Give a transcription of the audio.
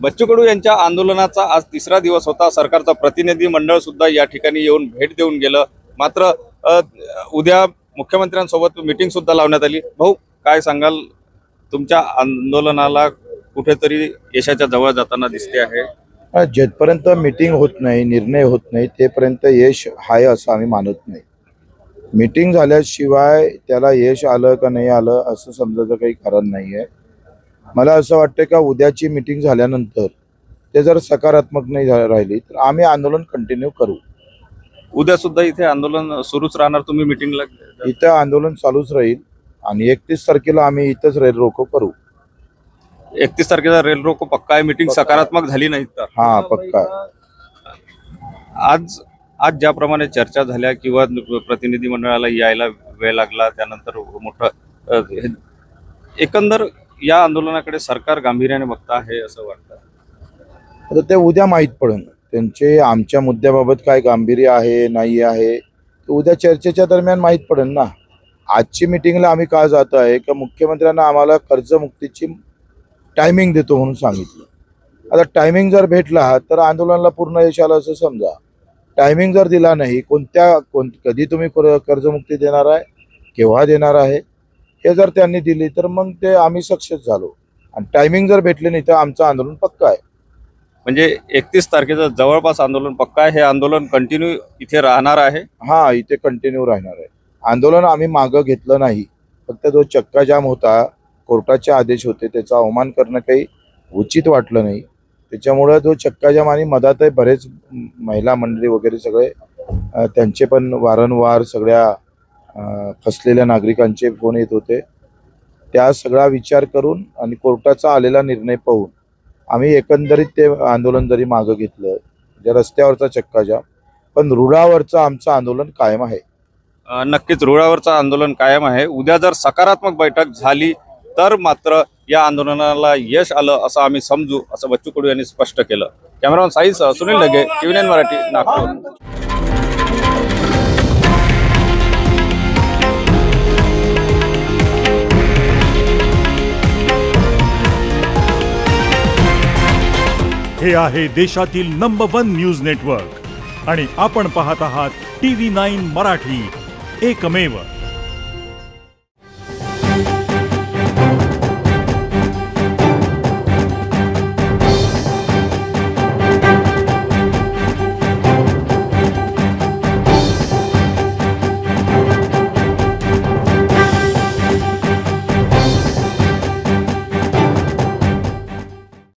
बच्चू कडू यांच्या आंदोलनाचा आज तिसरा दिवस होता। सरकारचा प्रतिनिधी मंडळ सुद्धा या ठिकाणी येऊन भेट देऊन गेलं। मात्र उद्या मुख्यमंत्र्यांसोबत मीटिंग सुद्धा लावण्यात आली। भाऊ, काय सांगाल? तुमच्या आंदोलनाला कुठेतरी यशाच्या जवळ जाताना दिसते आहे। जेथपर्यंत मीटिंग होत नाही, निर्णय होत नाही, तेपर्यंत यश आहे असं आम्ही मानत नाही। मीटिंग झाल्याशिवाय त्याला यश आलं का नाही आलं असं समजायचं काही कारण नाही आहे। मला असं वाटतं का उद्याची मीटिंग झाल्यानंतर ते जर सकारात्मक नाही राहिली तर आम्ही आंदोलन कंटिन्यू करू। उद्या सुद्धा इथे आंदोलन सुरूच राहणार? तुम्ही मीटिंगला? इथं आंदोलन चालूच राहील आणि 31 तारखेला आम्ही इथंच रेल रोको करू। 31 तारखेला रेल रोको पक्का आहे? मीटिंग सकारात्मक झाली नाही तर? हाँ, पक्का। आज ज्याप्रमाणे चर्चा झाल्या किंवा प्रतिनिधी मंडळाला यायला वेळ लागला, त्यानंतर मोठं एकंदर या आंदोलनाकडे सरकार गांभीर्याने बघत आहे असं वाटतं? आता ते उद्या माहीत पडेल त्यांचे आमच्या मुद्द्याबाबत काय गांभीर्य आहे नाही आहे, तर उद्या चर्चेच्या दरम्यान माहीत पडेल ना। आजची मीटिंगला आम्ही का जात आहे का मुख्यमंत्र्यांना आम्हाला कर्जमुक्तीची टायमिंग देतो म्हणून सांगितलं। आता टायमिंग जर भेटला तर आंदोलनाला पूर्ण यश आलं असं समजा। टायमिंग जर दिला नाही, कधी तुम्ही कर्जमुक्ती देणार आहे, केव्हा देणार आहे, हे जर त्यांनी दिली तर मग ते आम्ही सक्सेस झालो। आणि टायमिंग जर भेटले नाही तर आमचं आंदोलन पक्का आहे। म्हणजे 31 तारखेचं जवळपास आंदोलन पक्का आहे? हे आंदोलन कंटिन्यू इथे राहणार आहे? हा, इथे कंटिन्यू राहणार आहे आंदोलन। आम्ही मागं घेतलं नाही, फक्त जो चक्का जाम होता, कोर्टाचे आदेश होते, त्याचा अवमान करणं काही उचित वाटलं नाही। त्याच्यामुळे जो चक्का जाम आणि मधात बरेच महिला मंडळी वगैरे सगळे त्यांचे पण वारंवार सगळ्या फसलेल्या नागरिकांचे फोन येत होते। त्या सगळा विचार करून आणि कोर्टाचा आलेला निर्णय पाहून आम्ही एकंदरीत ते आंदोलन जरी मागं घेतलं, जे रस्त्यावरचा चक्का जाम, पण रुळावरचं आमचं आंदोलन कायम आहे। नक्कीच रुळावरचं आंदोलन कायम आहे। उद्या जर सकारात्मक बैठक झाली तर मात्र या आंदोलनाला यश आलं असं आम्ही समजू, असं बच्चू कडू यांनी स्पष्ट केलं। कॅमेरामॅन साईसह सुनील लगे, TV9 मराठी, नागपूर। हे आहे देशातील नंबर 1 न्यूज नेटवर्क आणि आपण पाहत आहात TV9 मराठी, एकमेव।